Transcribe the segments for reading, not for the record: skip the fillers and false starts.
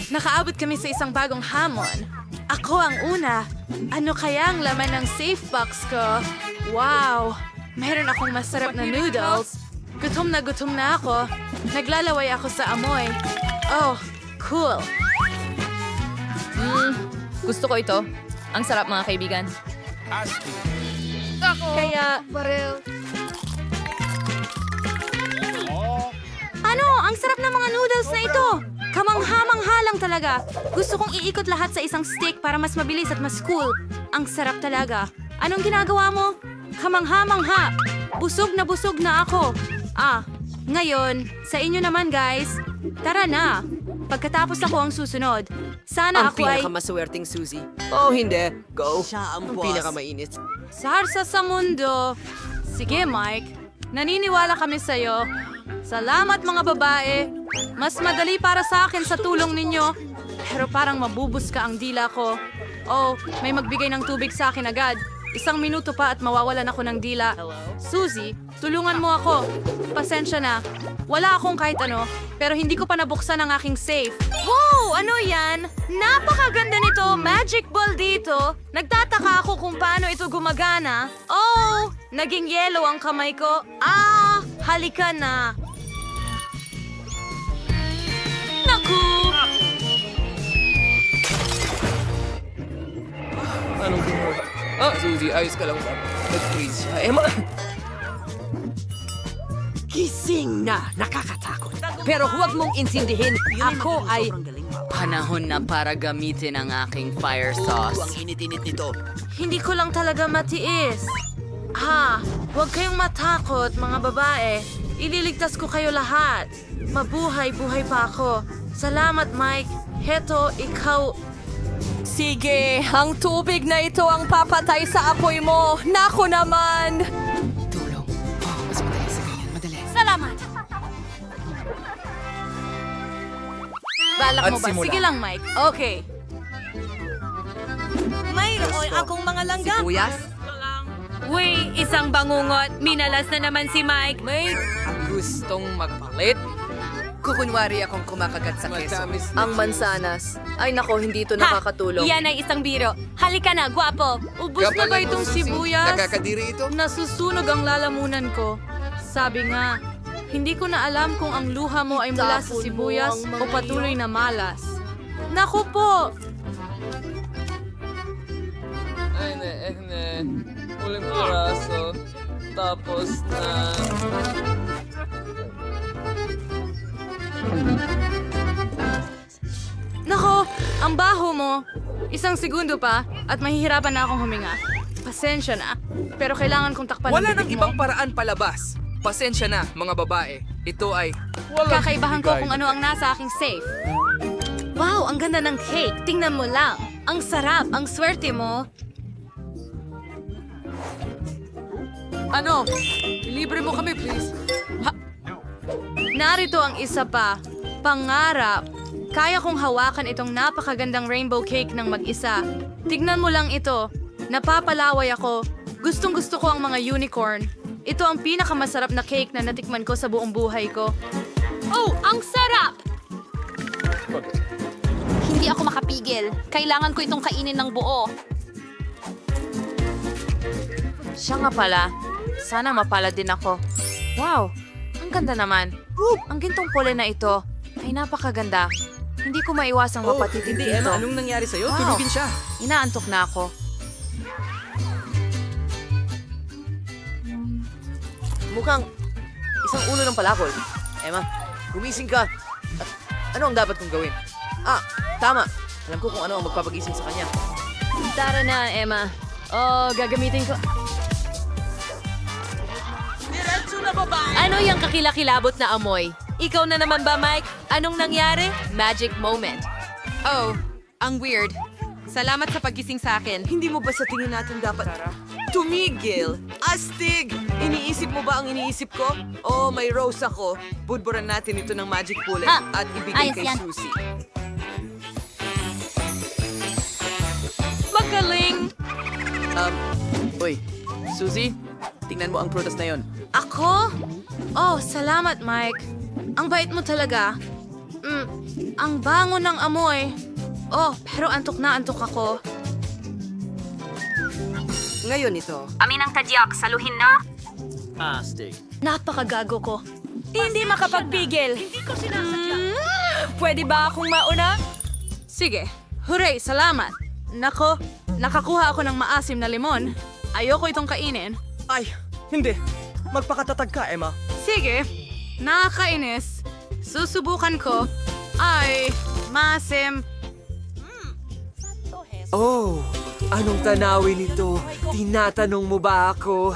Nakaabot kami sa isang bagong hamon. Ako ang una. Ano kaya ang laman ng safe box ko? Wow! Meron akong masarap na noodles. Gutom na ako. Naglalaway ako sa amoy. Oh, cool. Gusto ko ito. Ang sarap mga kaibigan. Kaya, ano? Ang sarap ng mga noodles na ito! Kamangha-mangha lang talaga. Gusto kong iikot lahat sa isang stick para mas mabilis at mas cool. Ang sarap talaga. Anong ginagawa mo? Kamangha-mangha. Busog na ako. Ngayon, sa inyo naman guys. Tara na. Pagkatapos ako ang susunod. Sana Ang ako ay pinakamaswerteng Suzy. Oh, hindi. Go. Siya ang Ang boss. pinakamainit. sarsa sa mundo. Sige Mike, naniniwala kami sa'yo. Salamat mga babae. Mas madali para sa akin sa tulong ninyo. Pero parang mabubus ka ang dila ko. Oh, may magbigay ng tubig sa akin agad. 1 minuto pa at mawawalan ako ng dila. Suzy, tulungan mo ako. Pasensya na. Wala akong kahit ano, pero hindi ko pa nabuksan ang aking safe. Wow! Ano yan? Napakaganda nito! Magic ball dito! Nagtataka ako kung paano ito gumagana. Oh! Naging yellow ang kamay ko. Halika na! Naku! Anong ginawa? Suzy, ayos ka lang ba? Nag-freeze siya. Emma! Gising na! Nakakatakot. Pero huwag mong insindihin, ako ay... Panahon na para gamitin ang aking fire sauce. Ang init-init nito. Hindi ko lang talaga matiis. Huwag kayong matakot, mga babae. Ililigtas ko kayo lahat. Mabuhay-buhay pa ako. Salamat, Mike. Heto, ikaw... Sige, ang tubig na ito ang papatay sa apoy mo. Nako naman! Tulong. Oh, mas madali sa ganyan. Madali. Salamat! Balak At mo ba? simula. Sige lang, Mike. Okay. Mayroon akong mga langgam. Sibuyas? Uy, isang bangungot. Minalas na naman si Mike. Gustong magpalit? Kukunwari akong kumakagat sa keso. Ang mansanas. Ay nako, hindi ito nakakatulong. Yan ay isang biro. Halika na, gwapo. Ubus na ba itong sibuyas? Nakakadiri ito? Nasusunog ang lalamunan ko. Sabi nga, hindi ko na alam kung ang luha mo ay mula sa Itapon mo sibuyas ang mga o patuloy na malas. Naku po! Ay, Uling piraso. Tapos na... Nako, ang baho mo. 1 segundo pa at mahihirapan na akong huminga. Pasensya na, pero kailangan kong takpan Wala ang nang bibig ibang mo. paraan palabas. Pasensya na, mga babae. Ito ay... Kakaibahan ko kung ano ang nasa aking safe. Wow, ang ganda ng cake. Tingnan mo lang. Ang sarap, ang swerte mo. Ano? Libre mo kami, please. Narito ang isa pa. Pangarap. Kaya kong hawakan itong napakagandang rainbow cake ng mag-isa. Tignan mo lang ito. Napapalaway ako. Gustong-gusto ko ang mga unicorn. Ito ang pinakamasarap na cake na natikman ko sa buong buhay ko. Oh, ang sarap! Hindi ako makapigil. Kailangan ko itong kainin ng buo. Siya nga pala. Sana mapalad din ako. Wow, ang ganda naman. Ang gintong pole na ito ay napakaganda. Hindi ko maiwasang mapatitig Hindi, dito. Emma. Anong nangyari sa'yo? Wow. Tulugin siya. Inaantok na ako. Mukhang isang ulo ng palakol. Emma, gumising ka. At ano ang dapat kong gawin? Tama. Alam ko kung ano ang magpapagising sa kanya. Tara na, Emma. Oh, gagamitin ko. Ano yung kakilakilabot na amoy? Ikaw na naman ba, Mike? Anong nangyari? Magic moment. Oh, ang weird. Salamat sa pagising sa akin. Hindi mo ba sa tingin natin dapat tumigil? Astig! Iniisip mo ba ang iniisip ko? Oh, may rose ako. Budburan natin ito ng magic bullet at ibigay Ayos kay yan. Susie. Magaling! Uy, Suzy, tingnan mo ang prutas na yon. Ako? Oh, salamat, Mike. Ang bait mo talaga. Ang bango ng amoy. Oh, pero antok na antok ako. Ngayon ito. Aminang tadyak, saluhin na. Napakagago ko. Hindi makapagpigil. Hindi ko sinasadya. Pwede ba akong mauna? Sige. Hooray, salamat. Nako, nakakuha ako ng maasim na limon. Ayoko itong kainin. Ay, hindi. Magpakatatag ka, Emma. Sige, nakakainis. Susubukan ko. Ay, maasim. Oh, anong tanawin ito? Tinatanong mo ba ako?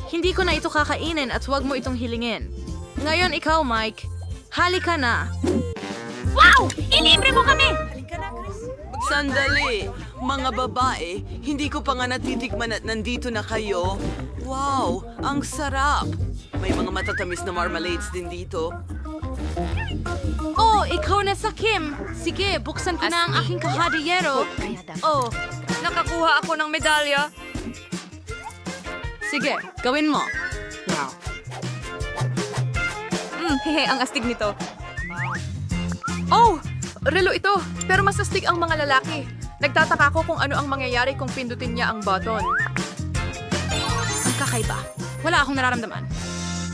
Hindi ko na ito kakainin at huwag mo itong hilingin. Ngayon ikaw, Mike. Halika na. Wow! Inibre mo kami! Sandali, mga babae, hindi ko pa nga natitikman at nandito na kayo. Wow, ang sarap! May mga matatamis na marmalades din dito. Oh, ikaw na sa Kim. Sige, buksan ko na ang aking kahadiyero. Oh, nakakuha ako ng medalya. Sige, gawin mo. Wow. Hehe, ang astig nito. Oh! Relo ito, pero mas astig ang mga lalaki. Nagtataka ko kung ano ang mangyayari kung pindutin niya ang button. Ang kakaiba. Wala akong nararamdaman.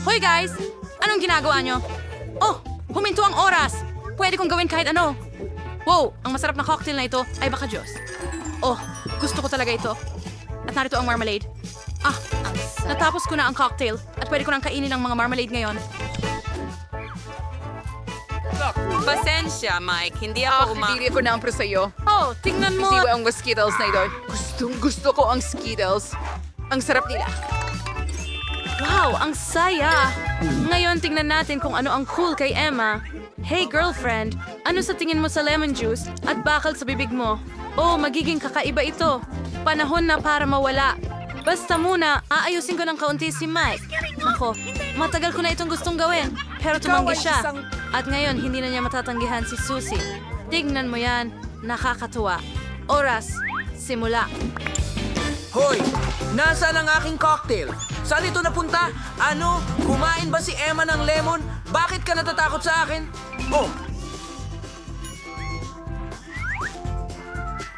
Hoy guys! Anong ginagawa nyo? Oh! Huminto ang oras! Pwede kong gawin kahit ano. Wow! Ang masarap na cocktail na ito ay baka Diyos. Oh! Gusto ko talaga ito. At narito ang marmalade. Ah! Natapos ko na ang cocktail at pwede ko nang kainin ang mga marmalade ngayon. Pasensya, Mike. Hindi ako hindi ko na ang sa'yo. Oh! Tingnan mo! Hindi ang Skittles na ito. Gusto ko ang Skittles. Ang sarap nila. Wow! Ang saya! Ngayon tingnan natin kung ano ang cool kay Emma. Hey girlfriend! Ano sa tingin mo sa lemon juice at bakal sa bibig mo? Oh, magiging kakaiba ito. Panahon na para mawala. Basta muna, aayusin ko ng kaunti si Mike. Nako, matagal ko na itong gustong gawin. Pero tumanggi siya. At ngayon, hindi na niya matatanggihan si Susie. Tignan mo yan. Nakakatuwa. Oras. Simula. Hoy! Nasaan ang aking cocktail? Saan ito napunta? Ano? Kumain ba si Emma ng lemon? Bakit ka natatakot sa akin? Oh!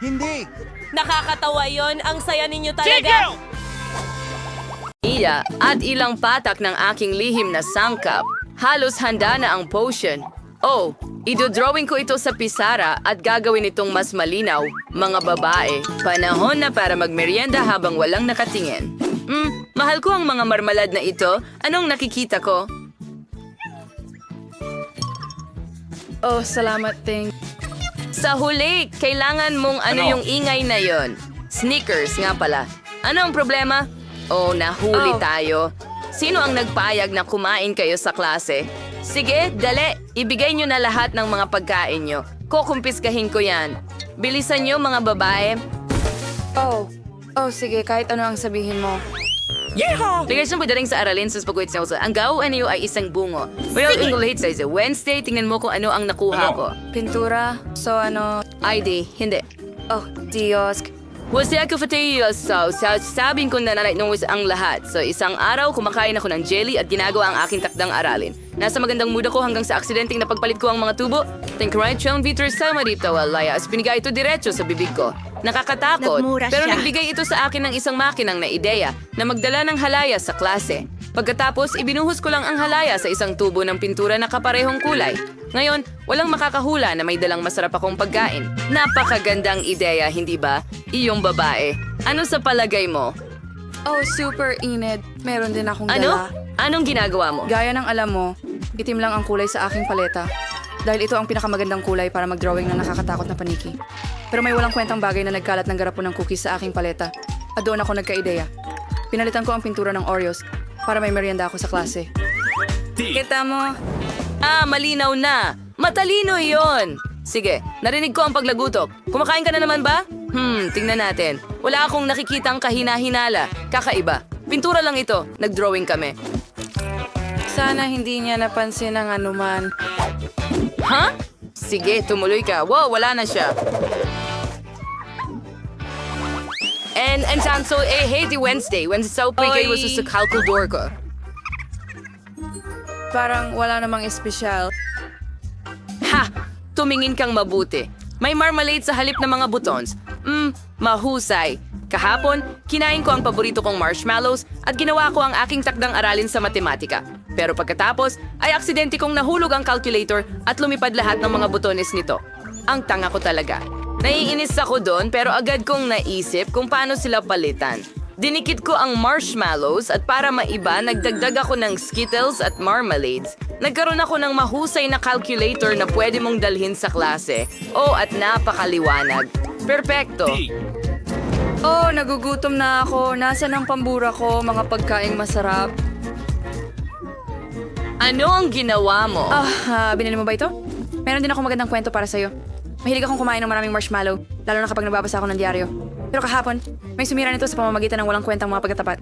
Hindi! Nakakatawa yon. Ang saya ninyo talaga. Iya at ilang patak ng aking lihim na sangkap. Halos handa na ang potion. Oh, idodrawing ko ito sa pisara at gagawin itong mas malinaw. Mga babae, panahon na para magmerienda habang walang nakatingin. Mahal ko ang mga marmalad na ito. Anong nakikita ko? Oh, salamat, Ting. Sa huli, kailangan mong ano yung ingay na yon. Snickers nga pala. Ano ang problema? Oh, nahuli tayo. Sino ang nagpayag na kumain kayo sa klase? Sige, dali. Ibigay nyo na lahat ng mga pagkain nyo. Kukumpiskahin ko yan. Bilisan nyo, mga babae. Oh, sige. Kahit ano ang sabihin mo. Yeehaw! Bigay siyang padaling sa aralin sa pag-wait sa Ang gawin niyo ay isang bungo. Well, English sa Wednesday, tingnan mo kung ano ang nakuha ko. Pintura? So ID? Hindi. Oh, Diyos. Wasi ako so sabing ko na nung ang lahat. So isang araw, kumakain ako ng jelly at ginagawa ang aking takdang aralin. Nasa magandang mood ako hanggang sa aksidenteng napagpalit ko ang mga tubo. Think right, Chong Peter sama dito, walaya. As pinigay ito diretso sa bibig ko. Nakakatakot, pero nagbigay ito sa akin ng isang makinang na ideya na magdala ng halaya sa klase. Pagkatapos, ibinuhos ko lang ang halaya sa isang tubo ng pintura na kaparehong kulay. Ngayon, walang makakahula na may dalang masarap akong pagkain. Napakagandang ideya, hindi ba? Iyong babae. Ano sa palagay mo? Oh, super init. Meron din akong Ano? dala. Anong ginagawa mo? Gaya ng alam mo, itim lang ang kulay sa aking paleta. Dahil ito ang pinakamagandang kulay para mag-drawing ng nakakatakot na paniki. Pero may walang kwentang bagay na nagkalat ng garapon ng cookies sa aking paleta. At doon ako nagka-ideya. Pinalitan ko ang pintura ng Oreos para may merienda ako sa klase. Kita mo? Malinaw na. Matalino yon. Sige, narinig ko ang paglagutok. Kumakain ka na naman ba? Tingnan natin. Wala akong nakikitang kahina-hinala. Kakaiba. Pintura lang ito. Nag-drawing kami. Sana hindi niya napansin ang anuman. Ha? Sige, tumuloy ka. Wow, wala na siya. And so, hey, di Wednesday. Wednesday sa upigay was sa kalkuldor ko. Parang wala namang espesyal. Ha! tumingin kang mabuti. May marmalade sa halip ng mga buttons. Mahusay. Kahapon, kinain ko ang paborito kong marshmallows at ginawa ko ang aking takdang aralin sa matematika. Pero pagkatapos, ay aksidente kong nahulog ang calculator at lumipad lahat ng mga butones nito. Ang tanga ko talaga. Naiinis ako doon pero agad kong naisip kung paano sila palitan. Dinikit ko ang marshmallows at para maiba, nagdagdag ako ng Skittles at marmalades. Nagkaroon ako ng mahusay na calculator na pwede mong dalhin sa klase. Oh, at napakaliwanag. Perpekto. Oh, nagugutom na ako. Nasaan ang pambura ko, mga pagkaing masarap? Ano ang ginawa mo? Binili mo ba ito? Meron din ako magandang kwento para sa'yo. Mahilig akong kumain ng maraming marshmallow, lalo na kapag nababasa ako ng diaryo. Pero kahapon, may sumira nito sa pamamagitan ng walang kwentang mga pagkatapat.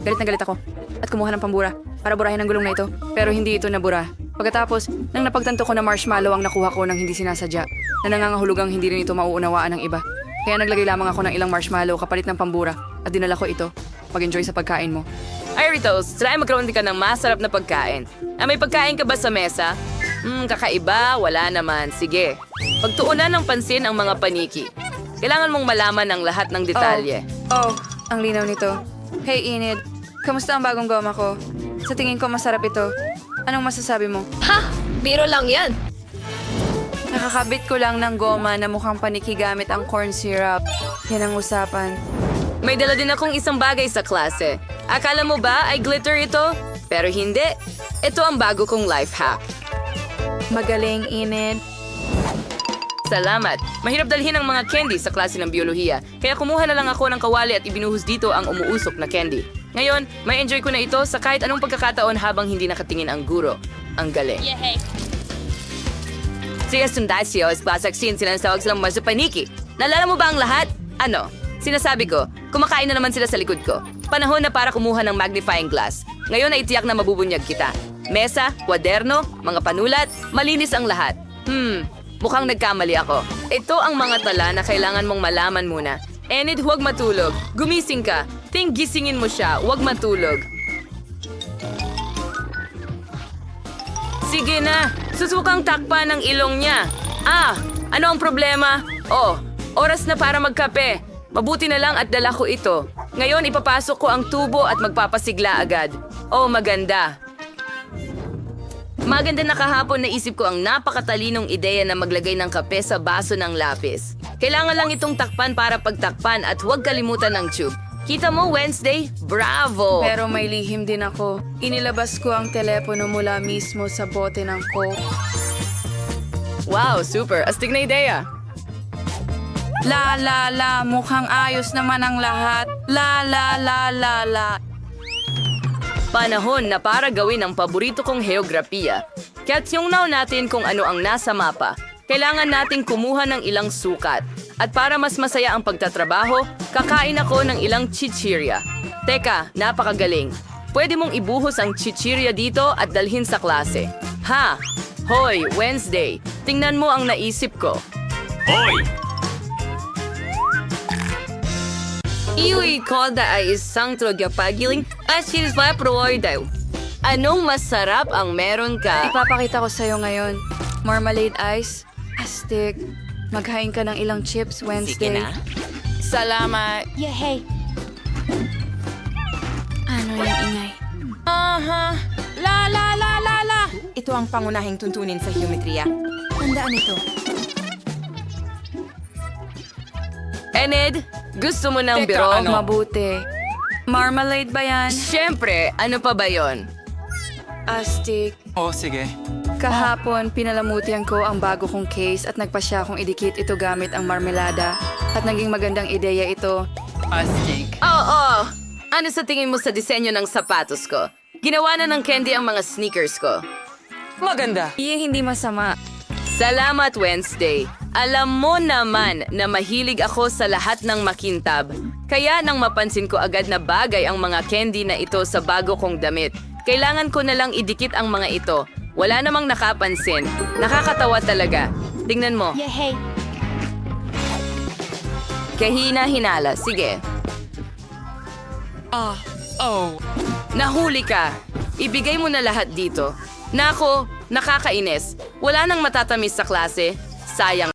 Galit na galit ako at kumuha ng pambura para burahin ang gulong na ito, pero hindi ito nabura. Pagkatapos, nang napagtanto ko na marshmallow ang nakuha ko nang hindi sinasadya, na nangangahulugang hindi rin ito mauunawaan ng iba. Kaya naglagay lamang ako ng ilang marshmallow kapalit ng pambura at dinala ko ito. Mag-enjoy sa pagkain mo. Iritos, try magkaroon din ka ng masarap na pagkain. May pagkain ka ba sa mesa? Kakaiba, wala naman. Sige. Pagtuunan ng pansin ang mga paniki. Kailangan mong malaman ang lahat ng detalye. Oh, ang linaw nito. Hey Enid, kamusta ang bagong goma ko? Sa tingin ko masarap ito. Anong masasabi mo? Ha! Biro lang yan. Nakakabit ko lang ng goma na mukhang paniki gamit ang corn syrup. Yan ang usapan. May dala din akong isang bagay sa klase. Akala mo ba ay glitter ito? Pero hindi. Ito ang bago kong life hack. Magaling, Enid. Salamat. Mahirap dalhin ang mga candy sa klase ng biolohiya. Kaya kumuha na lang ako ng kawali at ibinuhos dito ang umuusok na candy. Ngayon, may enjoy ko na ito sa kahit anong pagkakataon habang hindi nakatingin ang guro. Ang galing. Si Estundacio, Basaksin, sinasawag silang masapaniki. Naalala mo ba ang lahat? Ano? Sinasabi ko, kumakain na naman sila sa likod ko. Panahon na para kumuha ng magnifying glass. Ngayon ay tiyak na mabubunyag kita. Mesa, kwaderno, mga panulat, malinis ang lahat. Mukhang nagkamali ako. Ito ang mga tala na kailangan mong malaman muna. Enid, huwag matulog. Gumising ka. Gisingin mo siya. Huwag matulog. Sige na. Susukang takpan ng ilong niya. Ano ang problema? Oras na para magkape. Mabuti na lang at dala ko ito. Ngayon, ipapasok ko ang tubo at magpapasigla agad. Maganda. Maganda na kahapon naisip ko ang napakatalinong ideya na maglagay ng kape sa baso ng lapis. Kailangan lang itong takpan para pagtakpan at huwag kalimutan ng tube. Kita mo, Wednesday? Bravo! Pero may lihim din ako. Inilabas ko ang telepono mula mismo sa bote ng Coke. Wow, super! Astig na ideya! La, mukhang ayos naman ang lahat. La. Panahon na para gawin ang paborito kong heograpiya. Kaya't tingnan natin kung ano ang nasa mapa. Kailangan nating kumuha ng ilang sukat. At para mas masaya ang pagtatrabaho, kakain ako ng ilang chichirya. Teka, napakagaling. Pwede mong ibuhos ang chichirya dito at dalhin sa klase. Hoy, Wednesday. Tingnan mo ang naisip ko. Iwi ko da ay isang trogapagiling at siniswaproy daw. Anong masarap ang meron ka? Ipapakita ko sa'yo ngayon. Marmalade ice, astig. Maghain ka ng ilang chips Wednesday. Sige na. Salamat. Yehey! Ano yung ingay? La. Ito ang pangunahing tuntunin sa geometriya. Tandaan ito. Enid, gusto mo ng biro? Mabuti. Marmalade ba yan? Siyempre, ano pa ba yon? Astig. Sige. Kahapon, pinalamutian ko ang bago kong case at nagpasya akong idikit ito gamit ang marmelada. At naging magandang ideya ito. Astig. Oo. Ano sa tingin mo sa disenyo ng sapatos ko? Ginawa na ng candy ang mga sneakers ko. Maganda. Hindi masama. Salamat, Wednesday. Alam mo naman na mahilig ako sa lahat ng makintab. Kaya nang mapansin ko agad na bagay ang mga candy na ito sa bago kong damit, kailangan ko na lang idikit ang mga ito. Wala namang nakapansin. Nakakatawa talaga. Tingnan mo. Yehey! Kahina-hinala. Sige. Nahuli ka. Ibigay mo na lahat dito. Nako, nakakainis. Wala nang matatamis sa klase. Sayang.